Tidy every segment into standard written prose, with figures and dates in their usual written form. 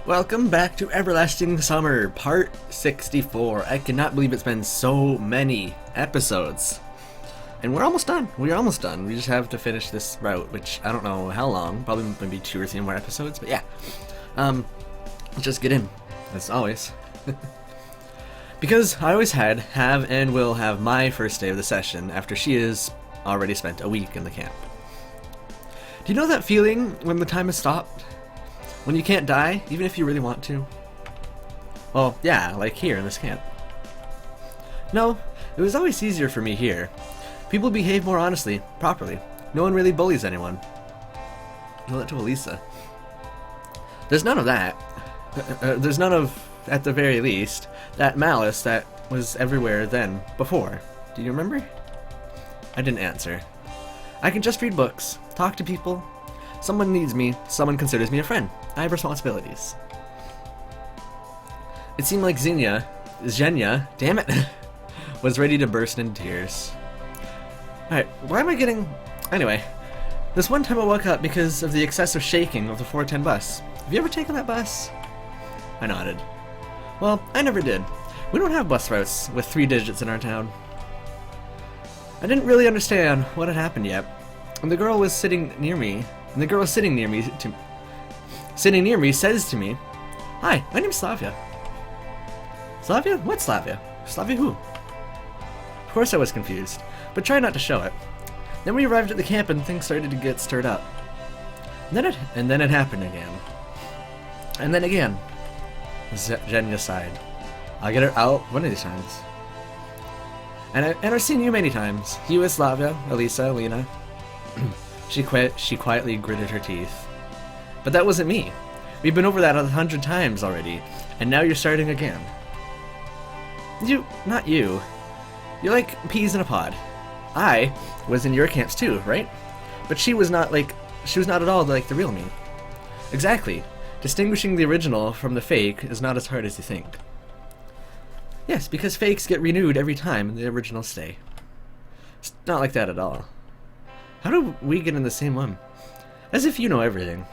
Welcome back to Everlasting Summer, part 64. I cannot believe it's been so many episodes. And we're almost done. We just have to finish this route, which I don't know how long. Probably maybe 2 or 3 more episodes, but yeah. Let's just get in, as always. Because I always have, and will have my first day of the session after she has already spent a week in the camp. Do you know that feeling when the time has stopped? When you can't die, even if you really want to? Well, yeah, like here in this camp. No, it was always easier for me here. People behave more honestly, properly. No one really bullies anyone. Tell that to Elisa. There's none of that. There's none of, at the very least, that malice that was everywhere then, before. Do you remember? I didn't answer. I can just read books, talk to people. Someone needs me, someone considers me a friend. I have responsibilities. It seemed like Xenia, damn it, was ready to burst into tears. Alright, why am I getting... Anyway, this one time I woke up because of the excessive shaking of the 410 bus. Have you ever taken that bus? I nodded. Well, I never did. We don't have bus routes with 3 digits in our town. I didn't really understand what had happened yet, and the girl was sitting near me says to me, "Hi, my name's Slavia." Slavia? What Slavia? Slavia who? Of course I was confused, but tried not to show it. Then we arrived at the camp and things started to get stirred up. And then it happened again. And then again. Zhenya sighed. I'll get her out one of these times. And I've seen you many times. You with Slavia, Elisa, Lena. She quietly gritted her teeth. But that wasn't me. We've been over that 100 times already, and now you're starting again. Not you. You're like peas in a pod. I was in your camps too, right? But she was not at all like the real me. Exactly. Distinguishing the original from the fake is not as hard as you think. Yes, because fakes get renewed every time and the originals stay. It's not like that at all. How do we get in the same one? As if you know everything.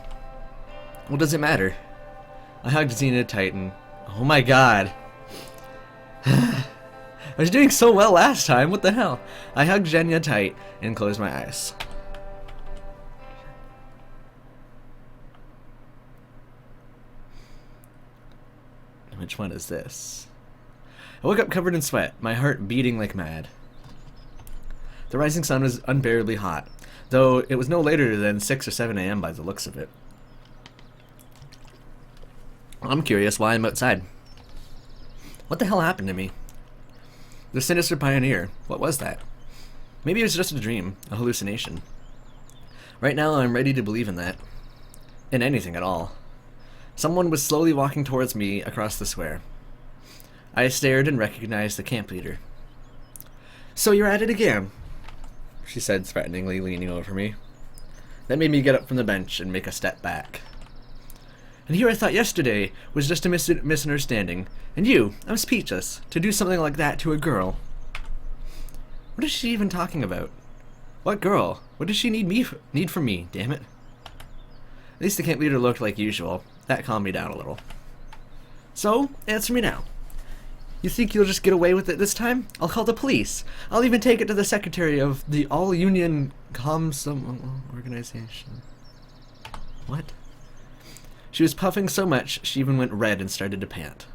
Well, does it matter? I hugged Xena tight and... Oh my god! I was doing so well last time, what the hell? I hugged Xenia tight and closed my eyes. Which one is this? I woke up covered in sweat, my heart beating like mad. The rising sun was unbearably hot, though it was no later than 6 or 7 a.m. by the looks of it. I'm curious why I'm outside. What the hell happened to me? The sinister pioneer, what was that? Maybe it was just a dream, a hallucination. Right now I'm ready to believe in that. In anything at all. Someone was slowly walking towards me across the square. I stared and recognized the camp leader. "So you're at it again," she said threateningly, leaning over me. That made me get up from the bench and make a step back. "And here I thought yesterday was just a misunderstanding, and I'm speechless, to do something like that to a girl." What is she even talking about? What girl? What does she need from me, damn it? At least the camp leader looked like usual. That calmed me down a little. "So, answer me now. You think you'll just get away with it this time? I'll call the police. I'll even take it to the secretary of the All-Union Organization." What? She was puffing so much, she even went red and started to pant.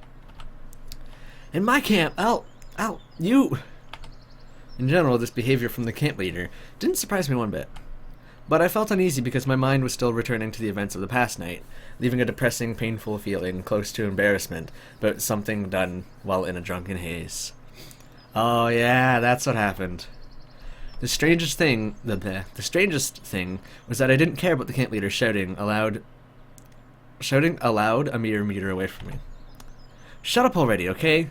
"In my camp, you..." In general, this behavior from the camp leader didn't surprise me one bit. But I felt uneasy because my mind was still returning to the events of the past night, leaving a depressing, painful feeling close to embarrassment about something done while in a drunken haze. Oh yeah, that's what happened. The strangest thing was that I didn't care about the camp leader shouting aloud a mere meter away from me. "Shut up already, okay?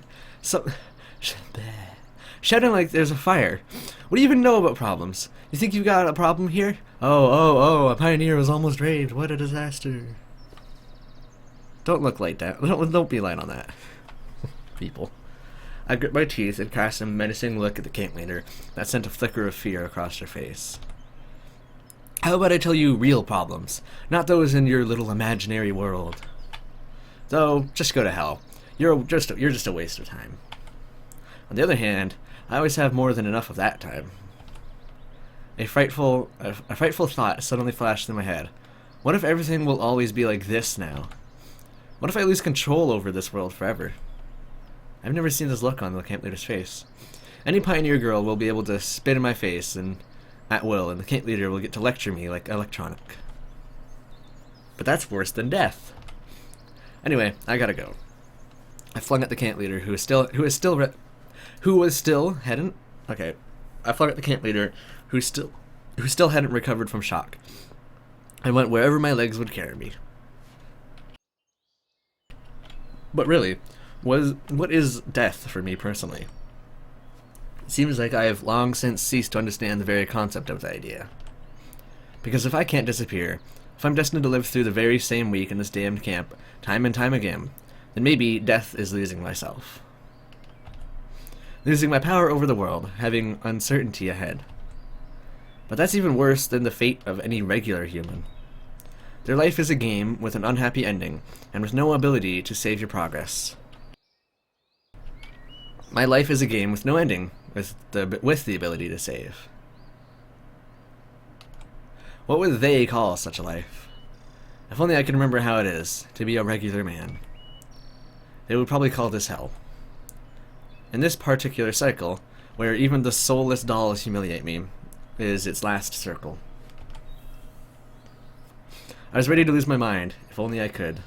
Shouting like there's a fire. What do you even know about problems? You think you've got a problem here? Oh, a pioneer was almost raped. What a disaster." Don't look like that. Don't be light on that. People. I grit my teeth and cast a menacing look at the camp leader that sent a flicker of fear across her face. "How about I tell you real problems, not those in your little imaginary world?" So just go to hell. You're just a waste of time. On the other hand, I always have more than enough of that time. A frightful thought suddenly flashed through my head. What if everything will always be like this now? What if I lose control over this world forever? I've never seen this look on the camp leader's face. Any pioneer girl will be able to spit in my face and at will, and the camp leader will get to lecture me like electronic. But that's worse than death. Anyway, I gotta go. I flung at the camp leader, who was still hadn't. Okay, I flung at the camp leader, who still hadn't recovered from shock. I went wherever my legs would carry me. But really, what is death for me personally? It seems like I have long since ceased to understand the very concept of the idea. Because if I can't disappear, if I'm destined to live through the very same week in this damned camp, time and time again, then maybe death is losing myself. Losing my power over the world, having uncertainty ahead. But that's even worse than the fate of any regular human. Their life is a game with an unhappy ending, and with no ability to save your progress. My life is a game with no ending, with the ability to save. What would they call such a life? If only I could remember how it is to be a regular man. They would probably call this hell. In this particular cycle, where even the soulless dolls humiliate me, is its last circle. I was ready to lose my mind, if only I could.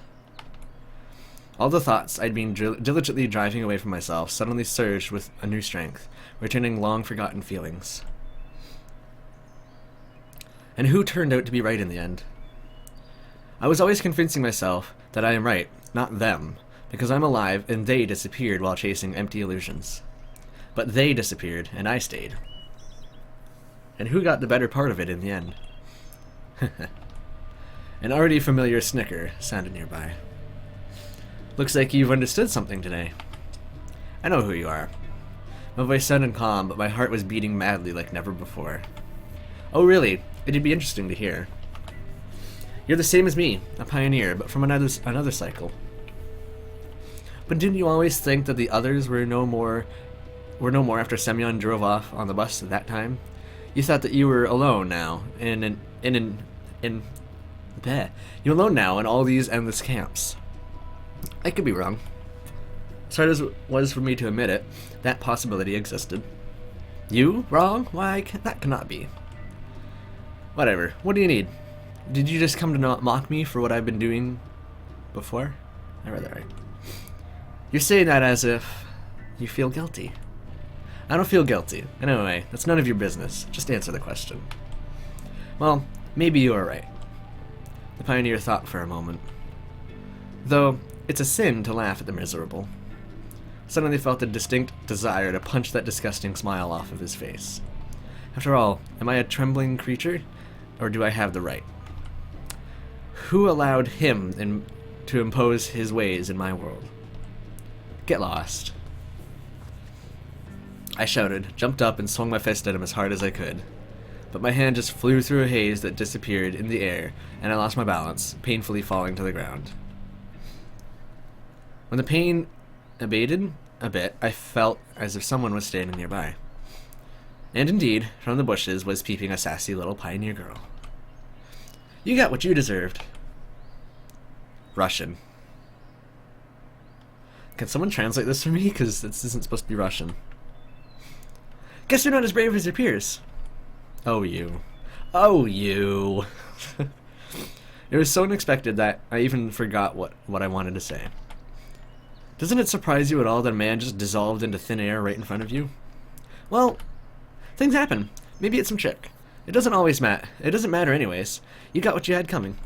All the thoughts I'd been diligently driving away from myself suddenly surged with a new strength, returning long-forgotten feelings. And who turned out to be right in the end? I was always convincing myself that I am right, not them, because I'm alive and they disappeared while chasing empty illusions. But they disappeared, and I stayed. And who got the better part of it in the end? An already familiar snicker sounded nearby. Looks like you've understood something today. I know who you are. My voice sounded calm, but my heart was beating madly like never before. Oh really? It'd be interesting to hear. You're the same as me, a pioneer, but from another cycle. But didn't you always think that the others were no more after Semyon drove off on the bus at that time? You thought that you were alone now, you're alone now in all these endless camps. I could be wrong. As hard as it was for me to admit it, that possibility existed. You? Wrong? Why, that cannot be. Whatever. What do you need? Did you just come to not mock me for what I've been doing before? I read that right. You're saying that as if you feel guilty. I don't feel guilty. Anyway, that's none of your business. Just answer the question. Well, maybe you are right. The pioneer thought for a moment. Though, it's a sin to laugh at the miserable. Suddenly felt a distinct desire to punch that disgusting smile off of his face. After all, am I a trembling creature, or do I have the right? Who allowed him to impose his ways in my world? Get lost. I shouted, jumped up, and swung my fist at him as hard as I could. But my hand just flew through a haze that disappeared in the air, and I lost my balance, painfully falling to the ground. When the pain abated a bit, I felt as if someone was standing nearby. And indeed, from the bushes was peeping a sassy little pioneer girl. You got what you deserved. Russian. Can someone translate this for me? Because this isn't supposed to be Russian. Guess you're not as brave as your peers. Oh, you. Oh, you. It was so unexpected that I even forgot what I wanted to say. Doesn't it surprise you at all that a man just dissolved into thin air right in front of you? Well, things happen. Maybe it's some chick. It doesn't always matter. It doesn't matter anyways. You got what you had coming.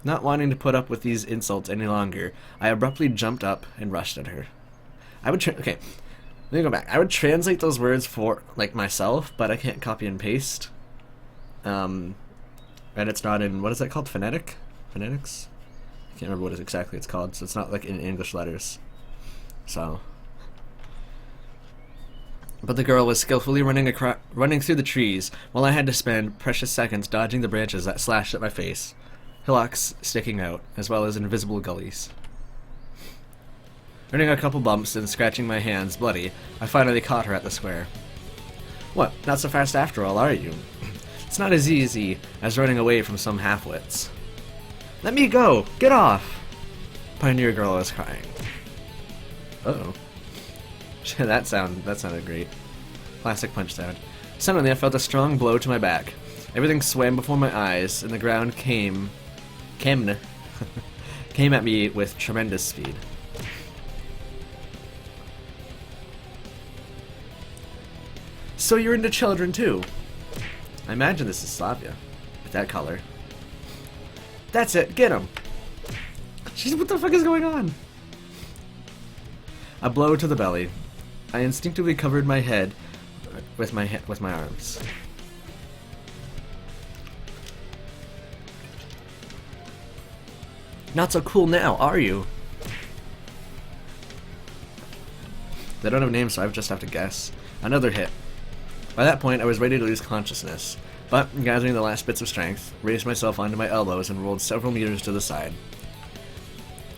Not wanting to put up with these insults any longer, I abruptly jumped up and rushed at her. Okay, let me go back. I would translate those words for, like, myself, but I can't copy and paste. And it's not in, what is that called? Phonetic? Phonetics? I can't remember what exactly it's called, so it's not like in English letters. So. But the girl was skillfully running through the trees, while I had to spend precious seconds dodging the branches that slashed at my face, hillocks sticking out, as well as invisible gullies. Earning a couple bumps and scratching my hands bloody, I finally caught her at the square. What, not so fast after all, are you? It's not as easy as running away from some half-wits. Let me go! Get off! Pioneer girl was crying. Uh-oh. that sounded great. Classic punch sound. Suddenly I felt a strong blow to my back. Everything swam before my eyes, and the ground came at me with tremendous speed. So you're into children too? I imagine this is Slavia, with that color. That's it, get him! Jeez, what the fuck is going on? A blow to the belly. I instinctively covered my head with my arms. Not so cool now, are you? They don't have names, so I just have to guess. Another hit. By that point, I was ready to lose consciousness, but, gathering the last bits of strength, raised myself onto my elbows and rolled several meters to the side.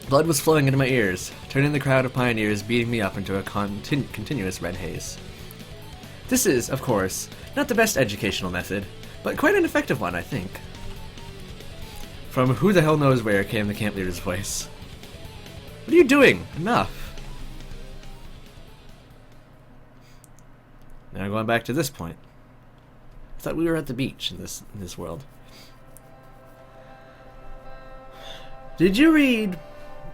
Blood was flowing into my ears, turning the crowd of pioneers beating me up into a continuous red haze. This is, of course, not the best educational method, but quite an effective one, I think. From who the hell knows where came the camp leader's voice. What are you doing? Enough! Now going back to this point. I thought we were at the beach in this world. Did you read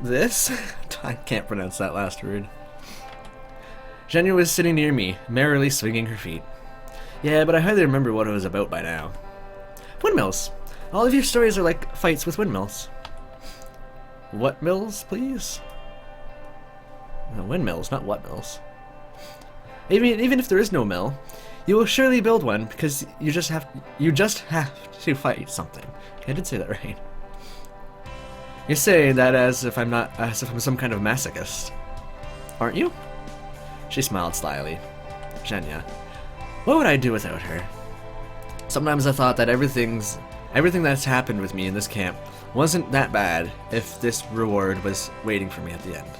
this? I can't pronounce that last word. Zhenya was sitting near me, merrily swinging her feet. Yeah, but I hardly remember what it was about by now. Windmills! All of your stories are like fights with windmills. What mills, please? No, windmills, not what mills. Even if there is no mill, you will surely build one because you just have to fight something. I did say that right. You say that as if I'm some kind of masochist, aren't you? She smiled slyly. Zhenya, what would I do without her? Sometimes I thought that everything that's happened with me in this camp wasn't that bad if this reward was waiting for me at the end.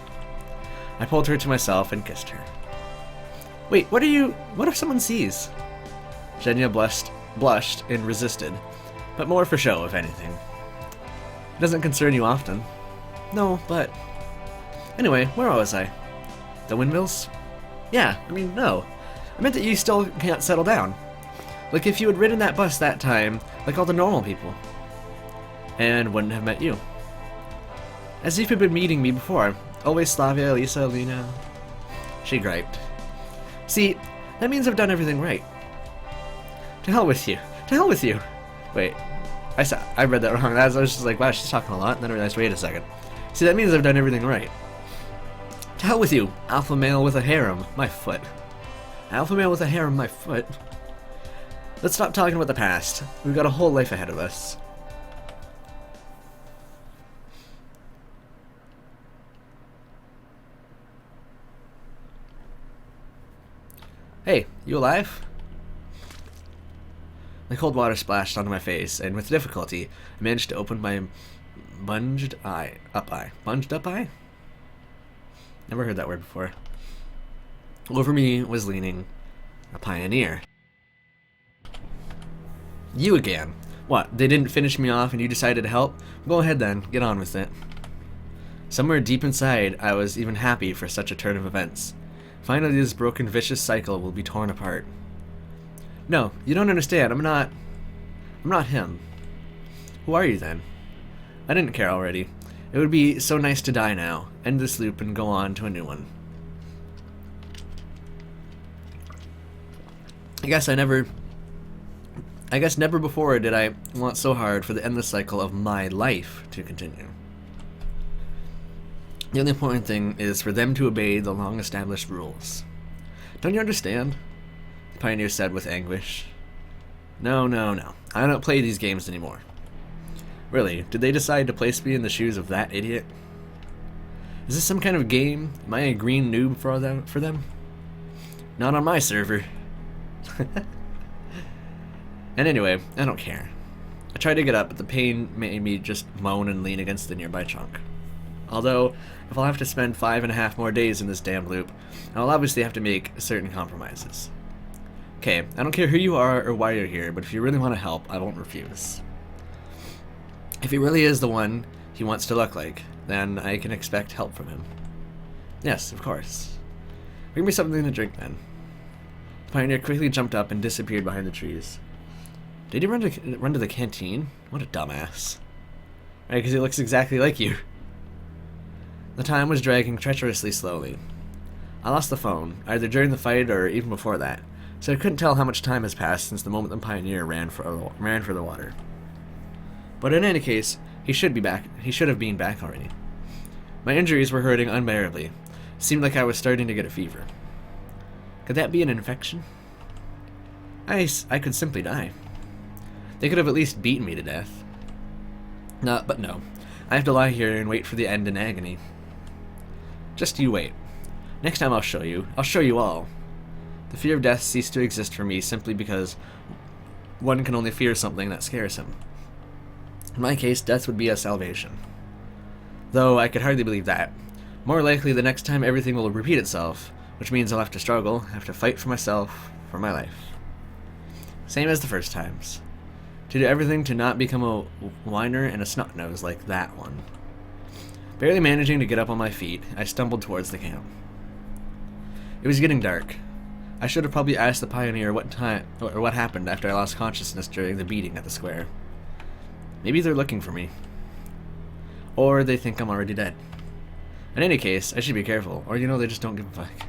I pulled her to myself and kissed her. Wait, what if someone sees? Zhenya blushed and resisted, but more for show, if anything. It doesn't concern you often. No, but... Anyway, where was I? The windmills? Yeah, I mean, no. I meant that you still can't settle down. Like if you had ridden that bus that time, like all the normal people. And wouldn't have met you. As if you'd been meeting me before. Always Slavia, Lisa, Lena. She griped. See, that means I've done everything right. To hell with you. To hell with you. Wait, I read that wrong. I was just like, wow, she's talking a lot. And then I realized, wait a second. See, that means I've done everything right. To hell with you, alpha male with a harem, my foot. Alpha male with a harem, my foot. Let's stop talking about the past. We've got a whole life ahead of us. Hey, you alive? The cold water splashed onto my face, and with difficulty, I managed to open my bunged up eye. Bunged up eye? Never heard that word before. Over me was leaning a pioneer. You again. What, they didn't finish me off and you decided to help? Go ahead then, get on with it. Somewhere deep inside, I was even happy for such a turn of events. Finally, this broken, vicious cycle will be torn apart. No, you don't understand. I'm not him. Who are you then? I didn't care already. It would be so nice to die now, end this loop and go on to a new one. I guess never before did I want so hard for the endless cycle of my life to continue. The only important thing is for them to obey the long-established rules. Don't you understand? The pioneer said with anguish. No. I don't play these games anymore. Really, did they decide to place me in the shoes of that idiot? Is this some kind of game? Am I a green noob for them? Not on my server. And anyway, I don't care. I tried to get up, but the pain made me just moan and lean against the nearby trunk. Although, if I'll have to spend 5.5 more days in this damn loop, I'll obviously have to make certain compromises. Okay, I don't care who you are or why you're here, but if you really want to help, I won't refuse. If he really is the one he wants to look like, then I can expect help from him. Yes, of course. Bring me something to drink, then. The pioneer quickly jumped up and disappeared behind the trees. Did he run to the canteen? What a dumbass. Right, because he looks exactly like you. The time was dragging treacherously slowly. I lost the phone, either during the fight or even before that, so I couldn't tell how much time has passed since the moment the pioneer ran for the water. But in any case, he should be back. He should have been back already. My injuries were hurting unbearably. Seemed like I was starting to get a fever. Could that be an infection? I could simply die. They could have at least beaten me to death. But no. I have to lie here and wait for the end in agony. Just you wait. Next time I'll show you. I'll show you all. The fear of death ceased to exist for me simply because one can only fear something that scares him. In my case, death would be a salvation. Though I could hardly believe that. More likely the next time everything will repeat itself, which means I'll have to struggle, have to fight for myself, for my life. Same as the first times. To do everything to not become a whiner and a snot-nose like that one. Barely managing to get up on my feet, I stumbled towards the camp. It was getting dark. I should have probably asked the pioneer what happened after I lost consciousness during the beating at the square. Maybe they're looking for me. Or they think I'm already dead. In any case, I should be careful, or they just don't give a fuck.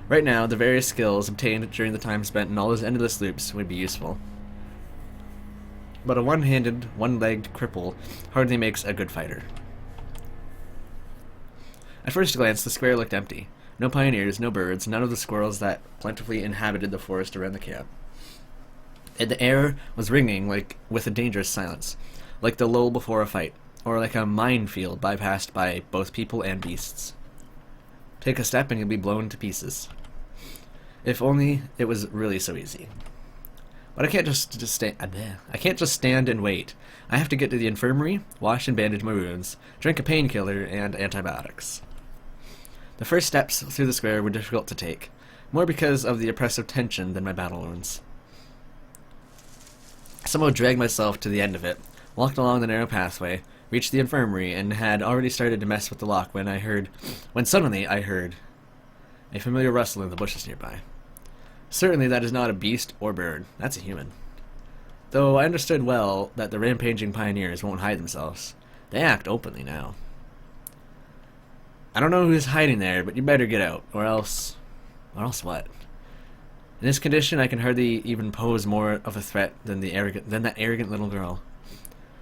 Right now, the various skills obtained during the time spent in all those endless loops would be useful. But a one-handed, one-legged cripple hardly makes a good fighter. At first glance, the square looked empty. No pioneers, no birds, none of the squirrels that plentifully inhabited the forest around the camp. And the air was ringing with a dangerous silence, like the lull before a fight, or like a minefield bypassed by both people and beasts. Take a step and you'll be blown to pieces. If only it was really so easy. But I can't just stand and wait. I have to get to the infirmary, wash and bandage my wounds, drink a painkiller and antibiotics. The first steps through the square were difficult to take, more because of the oppressive tension than my battle wounds. I somehow dragged myself to the end of it, walked along the narrow pathway, reached the infirmary, and had already started to mess with the lock when suddenly I heard a familiar rustle in the bushes nearby. Certainly that is not a beast or bird, that's a human. Though I understood well that the rampaging pioneers won't hide themselves. They act openly now. I don't know who's hiding there, but you better get out, or else what? In this condition, I can hardly even pose more of a threat than that arrogant little girl.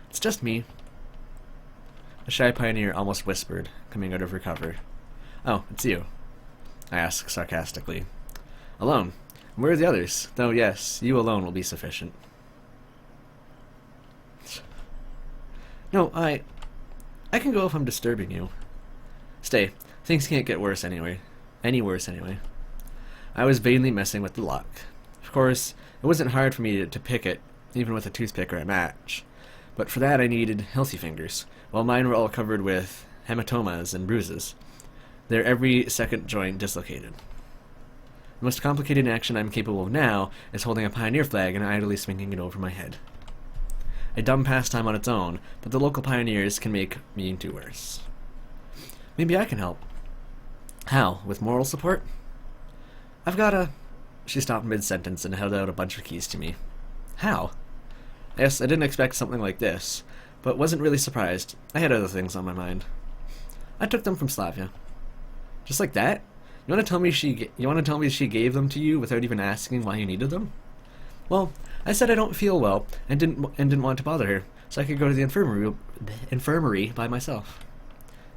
It's just me. The shy pioneer almost whispered, coming out of her cover. Oh, it's you, I asked sarcastically. Alone. Where are the others? Though, yes, you alone will be sufficient. No, I can go if I'm disturbing you. Stay. Things can't get worse anyway. Any worse anyway. I was vainly messing with the lock. Of course, it wasn't hard for me to pick it, even with a toothpick or a match. But for that I needed healthy fingers, while mine were all covered with hematomas and bruises. Their every second joint dislocated. The most complicated action I'm capable of now is holding a pioneer flag and idly swinging it over my head. A dumb pastime on its own, but the local pioneers can make me do worse. Maybe I can help. How? With moral support? I've got a... She stopped mid-sentence and held out a bunch of keys to me. How? Yes, I didn't expect something like this, but wasn't really surprised. I had other things on my mind. I took them from Slavia. Just like that? You want to tell me she gave them to you without even asking why you needed them? Well, I said I don't feel well and didn't want to bother her, so I could go to the infirmary by myself.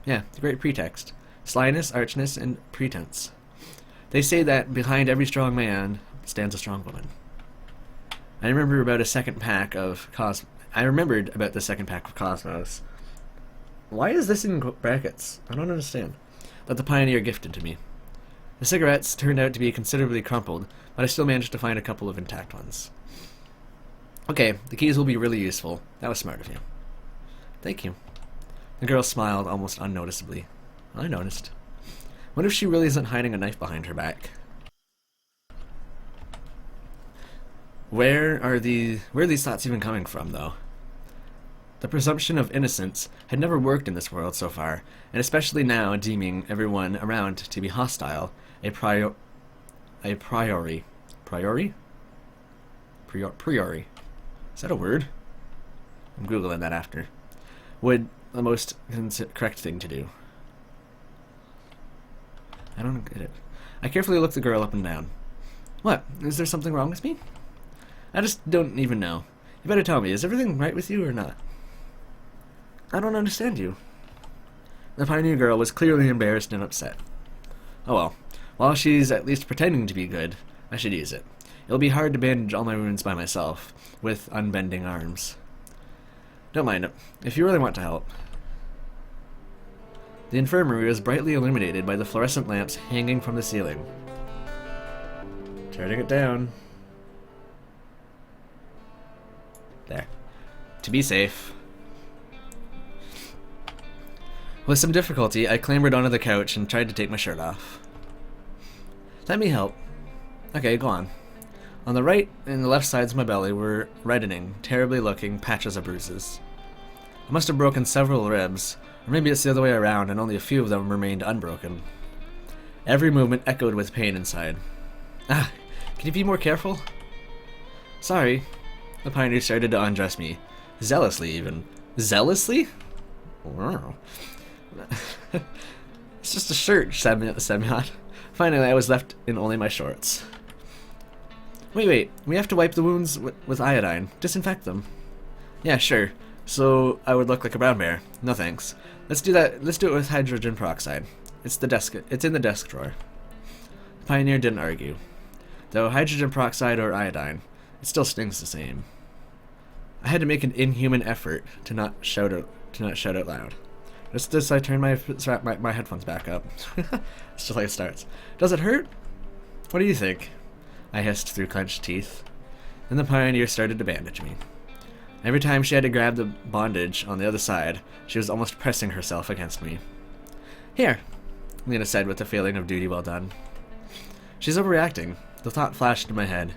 Yeah, it's a great pretext. Slyness, archness, and pretense. They say that behind every strong man stands a strong woman. I remembered about the second pack of Cosmos. Why is this in brackets? I don't understand. That the pioneer gifted to me. The cigarettes turned out to be considerably crumpled, but I still managed to find a couple of intact ones. Okay, the keys will be really useful. That was smart of you. Thank you. The girl smiled almost unnoticeably. I noticed. What if she really isn't hiding a knife behind her back? Where are these thoughts even coming from, though? The presumption of innocence had never worked in this world so far, and especially now deeming everyone around to be hostile, a priori. Priori? Priori. Is that a word? I'm Googling that after. Would the most correct thing to do. I don't get it. I carefully looked the girl up and down. What? Is there something wrong with me? I just don't even know. You better tell me, is everything right with you or not? I don't understand you. The pioneer girl was clearly embarrassed and upset. Oh well. While she's at least pretending to be good, I should use it. It'll be hard to bandage all my wounds by myself, with unbending arms. Don't mind it, if you really want to help. The infirmary was brightly illuminated by the fluorescent lamps hanging from the ceiling. Turning it down. There. To be safe. With some difficulty, I clambered onto the couch and tried to take my shirt off. Let me help. Okay, go on. On the right and the left sides of my belly were reddening, terribly looking patches of bruises. I must have broken several ribs, or maybe it's the other way around and only a few of them remained unbroken. Every movement echoed with pain inside. Ah, can you be more careful? Sorry. The pioneer started to undress me. Zealously, even. Zealously? Wow. It's just a shirt, Semyon. Finally, I was left in only my shorts. Wait, we have to wipe the wounds with iodine. Disinfect them. Yeah, sure. So I would look like a brown bear. No thanks. Let's do that. Let's do it with hydrogen peroxide. It's in the desk drawer. The pioneer didn't argue. Though hydrogen peroxide or iodine, it still stings the same. I had to make an inhuman effort to not shout out loud. Just as I turned my headphones back up. It's just like it starts. Does it hurt? What do you think? I hissed through clenched teeth. Then the pioneer started to bandage me. Every time she had to grab the bondage on the other side, she was almost pressing herself against me. Here, Lena said with a feeling of duty well done. She's overreacting. The thought flashed in my head.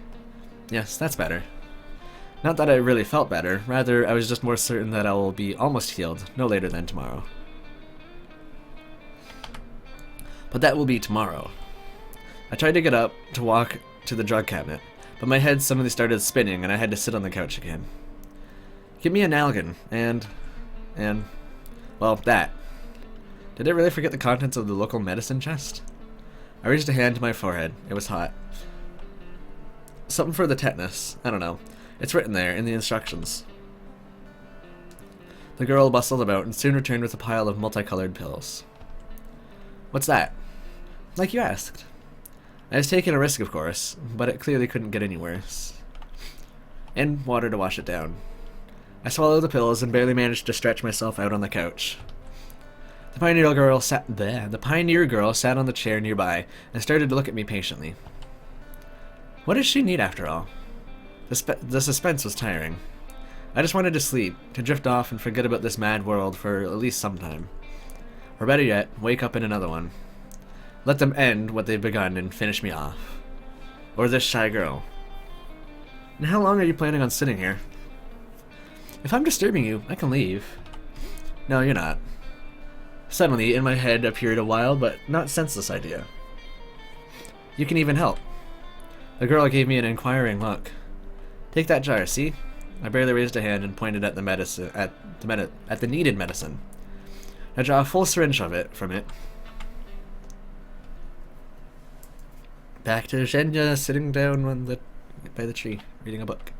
Yes, that's better. Not that I really felt better, rather I was just more certain that I will be almost healed, no later than tomorrow. But that will be tomorrow. I tried to get up to walk to the drug cabinet, but my head suddenly started spinning and I had to sit on the couch again. Give me an Nalgene, and, well, that. Did I really forget the contents of the local medicine chest? I raised a hand to my forehead. It was hot. Something for the tetanus. I don't know. It's written there, in the instructions. The girl bustled about and soon returned with a pile of multicolored pills. What's that? Like you asked. I was taking a risk, of course, but it clearly couldn't get any worse. And water to wash it down. I swallowed the pills and barely managed to stretch myself out on the couch. The pioneer girl sat on the chair nearby and started to look at me patiently. What does she need after all? The suspense was tiring. I just wanted to sleep, to drift off and forget about this mad world for at least some time. Or better yet, wake up in another one. Let them end what they've begun and finish me off. Or this shy girl. And how long are you planning on sitting here? If I'm disturbing you, I can leave. No, you're not. Suddenly, in my head appeared a wild but not senseless idea. You can even help. The girl gave me an inquiring look. Take that jar, see? I barely raised a hand and pointed at the needed medicine. I draw a full syringe from it. Back to Zhenya sitting down by the tree, reading a book.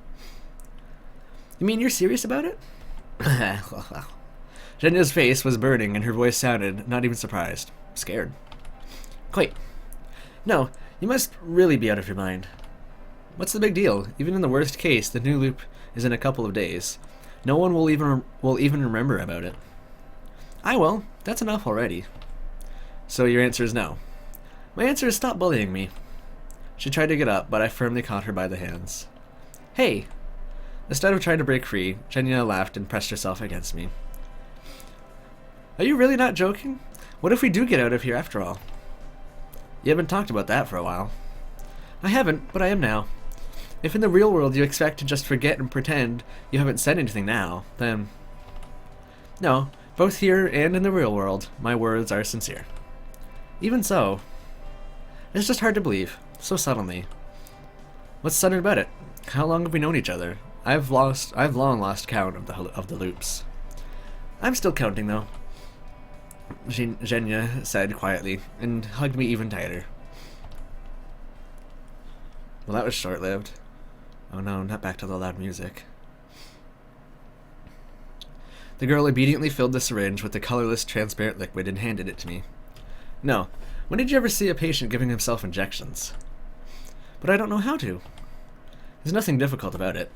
You mean you're serious about it? Zhenya's face was burning and her voice sounded not even surprised. Scared. Quite. No, you must really be out of your mind. What's the big deal? Even in the worst case, the new loop is in a couple of days. No one will even remember about it. I will. That's enough already. So your answer is no. My answer is stop bullying me. She tried to get up, but I firmly caught her by the hands. Hey! Instead of trying to break free, Zhenya laughed and pressed herself against me. Are you really not joking? What if we do get out of here after all? You haven't talked about that for a while. I haven't, but I am now. If in the real world you expect to just forget and pretend you haven't said anything now, then... No, both here and in the real world, my words are sincere. Even so, it's just hard to believe, so suddenly. What's sudden about it? How long have we known each other? I've long lost count of the loops. I'm still counting though, Zhenya said quietly, and hugged me even tighter. Well, that was short-lived. Oh no, not back to the loud music. The girl obediently filled the syringe with the colorless, transparent liquid and handed it to me. No, when did you ever see a patient giving himself injections? But I don't know how to. There's nothing difficult about it.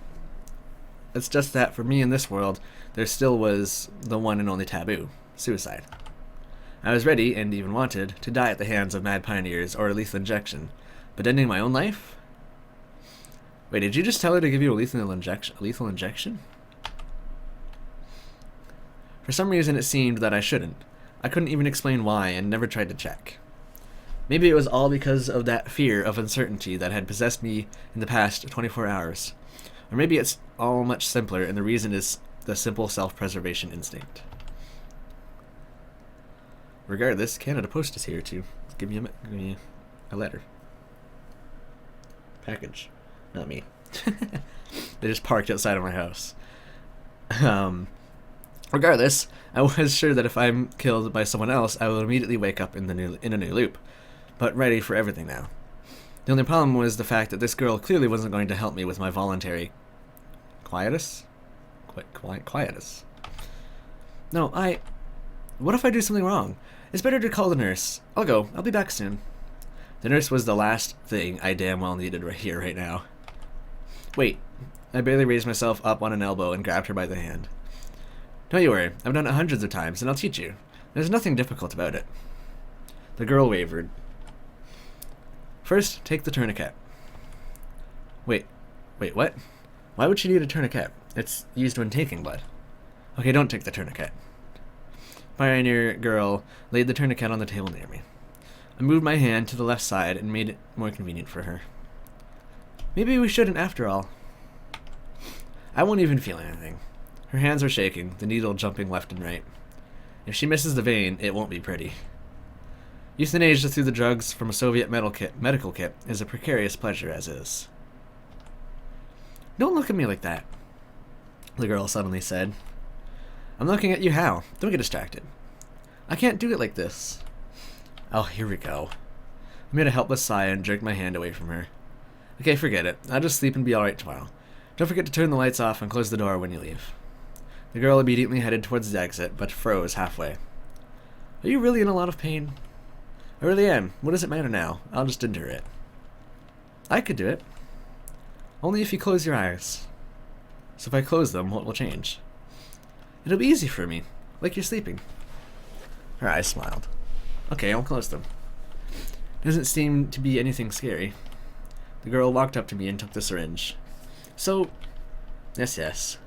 It's just that for me in this world, there still was the one and only taboo, suicide. I was ready, and even wanted, to die at the hands of mad pioneers or a lethal injection, but ending my own life? Wait, did you just tell her to give you a lethal injection? For some reason it seemed that I shouldn't. I couldn't even explain why and never tried to check. Maybe it was all because of that fear of uncertainty that had possessed me in the past 24 hours. Or maybe it's all much simpler and the reason is the simple self-preservation instinct. Regardless, Canada Post is here to give me a letter. Package. Not me. They just parked outside of my house. Regardless, I was sure that if I'm killed by someone else, I will immediately wake up in a new loop, but ready for everything now. The only problem was the fact that this girl clearly wasn't going to help me with my voluntary quietus. No, what if I do something wrong? It's better to call the nurse. I'll go. I'll be back soon. The nurse was the last thing I damn well needed right now. Wait. I barely raised myself up on an elbow and grabbed her by the hand. Don't you worry. I've done it hundreds of times, and I'll teach you. There's nothing difficult about it. The girl wavered. First, take the tourniquet. Wait, what? Why would she need a tourniquet? It's used when taking blood. Okay, don't take the tourniquet. Pioneer girl laid the tourniquet on the table near me. I moved my hand to the left side and made it more convenient for her. Maybe we shouldn't after all. I won't even feel anything. Her hands are shaking, the needle jumping left and right. If she misses the vein, it won't be pretty. Euthanasia through the drugs from a Soviet medical kit is a precarious pleasure as is. Don't look at me like that, the girl suddenly said. I'm looking at you how? Don't get distracted. I can't do it like this. Oh, here we go. I made a helpless sigh and jerked my hand away from her. Okay, forget it. I'll just sleep and be alright tomorrow. Don't forget to turn the lights off and close the door when you leave. The girl obediently headed towards the exit, but froze halfway. Are you really in a lot of pain? I really am. What does it matter now? I'll just endure it. I could do it. Only if you close your eyes. So if I close them, what will change? It'll be easy for me, like you're sleeping. Her eyes smiled. Okay, I'll close them. Doesn't seem to be anything scary. The girl walked up to me and took the syringe. So, yes.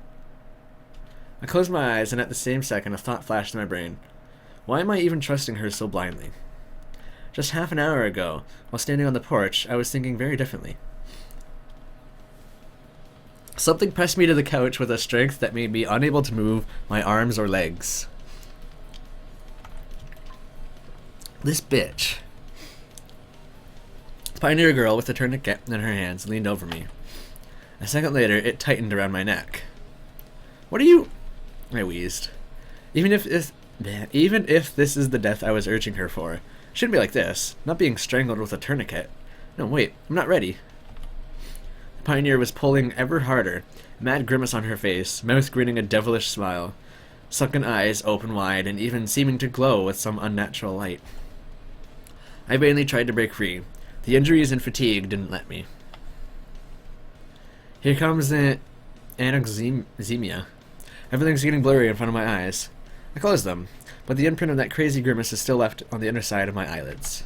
I closed my eyes, and at the same second a thought flashed in my brain. Why am I even trusting her so blindly? Just half an hour ago, while standing on the porch, I was thinking very differently. Something pressed me to the couch with a strength that made me unable to move my arms or legs. This bitch. The pioneer girl with the tourniquet in her hands leaned over me. A second later, it tightened around my neck. What are you... I wheezed. Even if this is the death I was urging her for, it shouldn't be like this. Not being strangled with a tourniquet. No, wait, I'm not ready. The pioneer was pulling ever harder, a mad grimace on her face, mouth grinning a devilish smile, sunken eyes open wide, and even seeming to glow with some unnatural light. I vainly tried to break free. The injuries and fatigue didn't let me. Here comes the anoxemia. Everything's getting blurry in front of my eyes. I close them, but the imprint of that crazy grimace is still left on the inner side of my eyelids.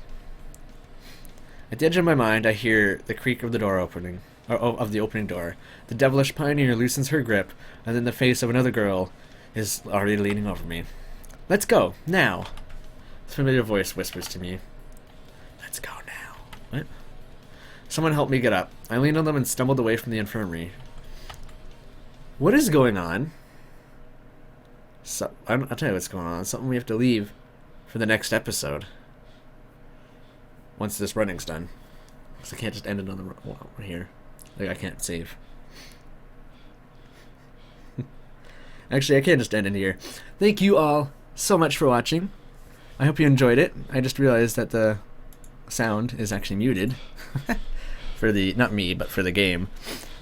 At the edge of my mind, I hear the creak of the door opening, of the opening door. The devilish pioneer loosens her grip, and then the face of another girl is already leaning over me. Let's go, now. This familiar voice whispers to me. Let's go now. What? Someone help me get up. I leaned on them and stumbled away from the infirmary. What is going on? So, I'll tell you what's going on. It's something we have to leave for the next episode. Once this running's done. Because I can't just end it on the here. Like, I can't save. Actually, I can't just end it here. Thank you all so much for watching. I hope you enjoyed it. I just realized that the sound is actually muted. For the, not me, but for the game.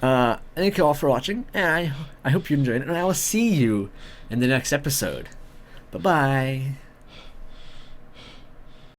Thank you all for watching, and I hope you enjoyed it, and I will see you in the next episode. Bye-bye.